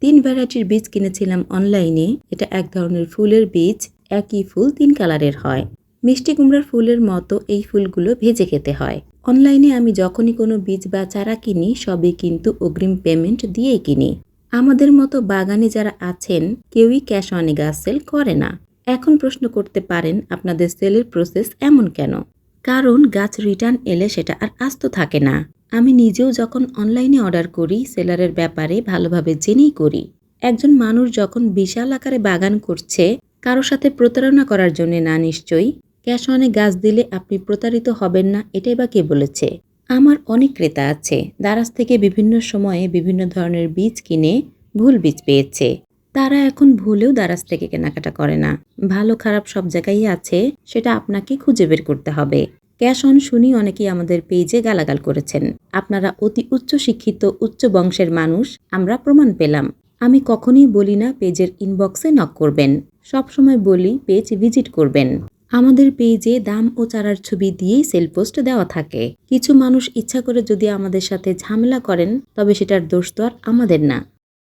3 ভ্যারাইটির বীজ কিনেছিলাম অনলাইনে। এটা এক ধরনের ফুলের বীজ, একই ফুল 3 কালারের হয়। মিষ্টি কুমড়ার ফুলের মতো এই ফুলগুলো ভেজে খেতে হয়। অনলাইনে আমি যখনই কোনো বীজ বা চারা কিনি সবই কিন্তু অগ্রিম পেমেন্ট দিয়েই কিনি। আমাদের মতো বাগানে যারা আছেন কেউই ক্যাশ অন গাছ সেল করে না। এখন প্রশ্ন করতে পারেন আপনাদের সেলের প্রসেস এমন কেন? কারণ গাছ রিটার্ন এলে সেটা আর আস্ত থাকে না। আমি নিজেও যখন অনলাইনে অর্ডার করি সেলারের ব্যাপারে ভালোভাবে জেনেই করি। একজন মানুষ যখন বিশাল আকারে বাগান করছে কারো সাথে প্রতারণা করার জন্য না নিশ্চয়ই। ক্যাশ অনে গাছ দিলে আপনি প্রতারিত হবেন না এটাই বা কে বলেছে? আমার অনেক ক্রেতা আছে দারাজ থেকে বিভিন্ন সময়ে বিভিন্ন ধরনের বীজ কিনে ভুল বীজ পেয়েছে। তারা এখন ভুলেও দারাজ থেকে কেনাকাটা করে না। ভালো খারাপ সব জায়গায় আছে, সেটা আপনাকে খুঁজে বের করতে হবে। ক্যাশ অন শুনি অনেকেই আমাদের পেজে গালাগাল করেছেন। আপনারা অতি উচ্চ শিক্ষিত উচ্চ বংশের মানুষ, আমরা প্রমাণ পেলাম। আমি কখনোই বলি না পেজের ইনবক্সে নক করবেন, সবসময় বলি পেজ ভিজিট করবেন। আমাদের পেজে দাম ও চারার ছবি দিয়েই সেল পোস্ট দেওয়া থাকে। কিছু মানুষ ইচ্ছা করে যদি আমাদের সাথে ঝামেলা করেন তবে সেটার দোষ তো আর আমাদের না।